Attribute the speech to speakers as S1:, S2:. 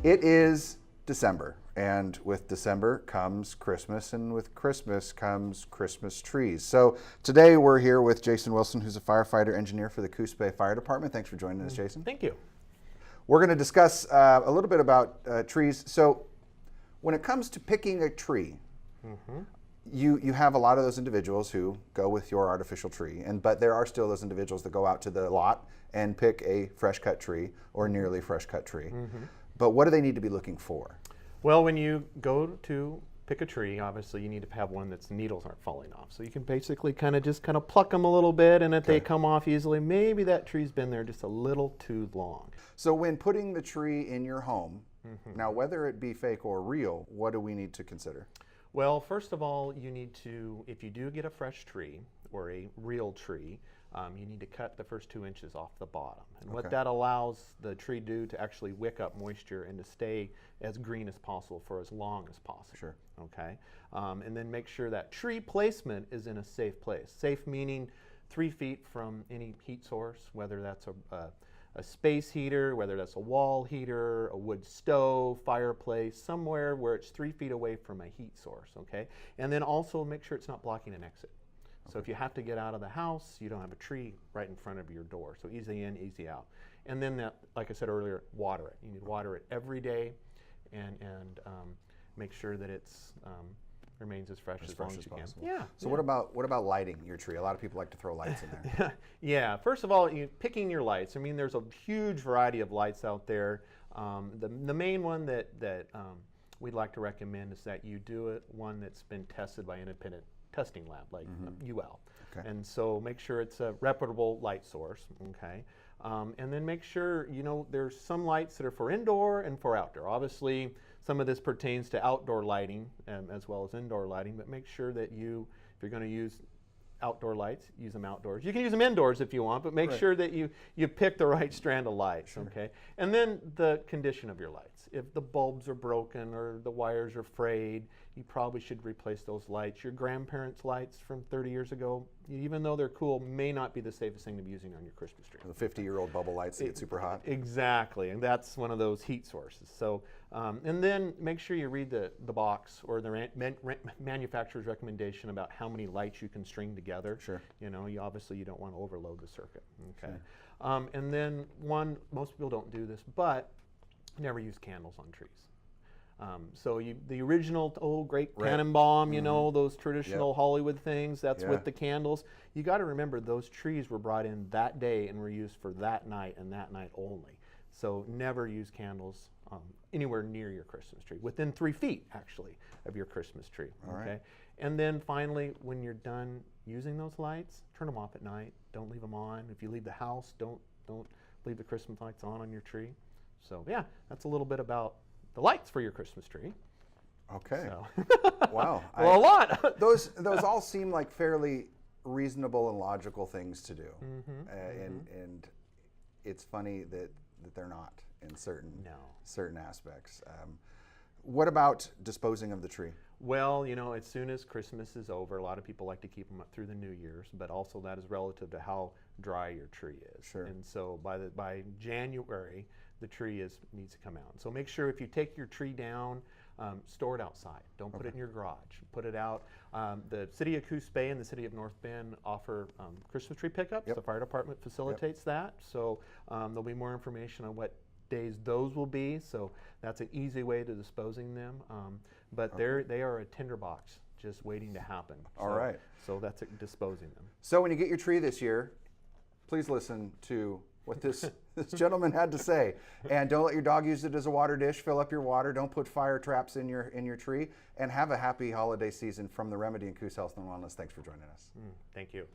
S1: It is December, and with December comes Christmas, and with Christmas comes Christmas trees. So today we're here with Jason Wilson, who's a firefighter engineer for the Coos Bay Fire Department. Thanks for joining us, Jason.
S2: Thank you.
S1: We're going to discuss a little bit about trees. So when it comes to picking a tree, you have a lot of those individuals who go with your artificial tree, but there are still those individuals that go out to the lot and pick a fresh cut tree or nearly fresh cut tree. But what do they need to be looking for?
S2: Well, when you go to pick a tree, obviously you need to have one that's needles aren't falling off. So you can basically kind of pluck them a little bit, and if they come off easily, maybe that tree's been there just a little too long.
S1: So when putting the tree in your home, now whether it be fake or real, what do we need to consider?
S2: Well, first of all, you need to, if you do get a fresh tree or a real tree, you need to cut the first 2 inches off the bottom. And what that allows the tree to actually wick up moisture and to stay as green as possible for as long as possible.
S1: Sure.
S2: Okay. And then make sure that tree placement is in a safe place. Safe meaning 3 feet from any heat source, whether that's a space heater, whether that's a wall heater, a wood stove, fireplace, somewhere where it's 3 feet away from a heat source, okay? And then also make sure it's not blocking an exit. So if you have to get out of the house, you don't have a tree right in front of your door. So easy in, easy out. And then, like I said earlier, water it. You need to water it every day and make sure that it's remains as fresh as long as you
S1: possible.
S2: can. Yeah.
S1: So what about lighting your tree? A lot of people like to throw lights in there.
S2: Yeah. First of all, picking your lights. I mean, there's a huge variety of lights out there. The main one that we'd like to recommend is that you do it one that's been tested by independent testing lab like UL. Okay. And so make sure it's a reputable light source. Okay. And then make sure, there's some lights that are for indoor and for outdoor. Obviously, some of this pertains to outdoor lighting as well as indoor lighting, but make sure that if you're going to use outdoor lights, use them outdoors. You can use them indoors if you want, but make sure that you pick the right strand of lights, okay? And then the condition of your lights. If the bulbs are broken or the wires are frayed, you probably should replace those lights. Your grandparents' lights from 30 years ago, even though they're cool, may not be the safest thing to be using on your Christmas tree.
S1: The 50-year-old bubble lights that get super hot.
S2: Exactly, and that's one of those heat sources. So, and then make sure you read the box or the manufacturer's recommendation about how many lights you can string together.
S1: Sure.
S2: Obviously you don't want to overload the circuit. Okay. Sure. And then most people don't do this, but never use candles on trees. So the original great Tannenbaum, those traditional Hollywood things, that's with the candles. You got to remember those trees were brought in that day and were used for that night and that night only. So never use candles anywhere near your Christmas tree, within 3 feet actually of your Christmas tree. Okay. Right. And then finally, when you're done using those lights, turn them off at night. Don't leave them on. If you leave the house, don't leave the Christmas lights on your tree. So yeah, that's a little bit about the lights for your Christmas tree.
S1: Okay.
S2: So.
S1: Wow.
S2: Well, a lot.
S1: those all seem like fairly reasonable and logical things to do. And it's funny that they're not in certain aspects. What about disposing of the tree?
S2: Well, as soon as Christmas is over, a lot of people like to keep them up through the New Year's, but also that is relative to how dry your tree is. Sure. And so by January, the tree needs to come out. So make sure if you take your tree down, store it outside. Don't put it in your garage. Put it out. The city of Coos Bay and the city of North Bend offer Christmas tree pickups. The fire department facilitates that. So there'll be more information on what days those will be. So that's an easy way to disposing them. But they are a tinderbox just waiting to happen.
S1: All right.
S2: So that's disposing them.
S1: So when you get your tree this year, please listen to what this gentleman had to say. And don't let your dog use it as a water dish. Fill up your water. Don't put fire traps in your tree. And have a happy holiday season from the Remedy and Coos Health and Wellness. Thanks for joining us.
S2: Thank you.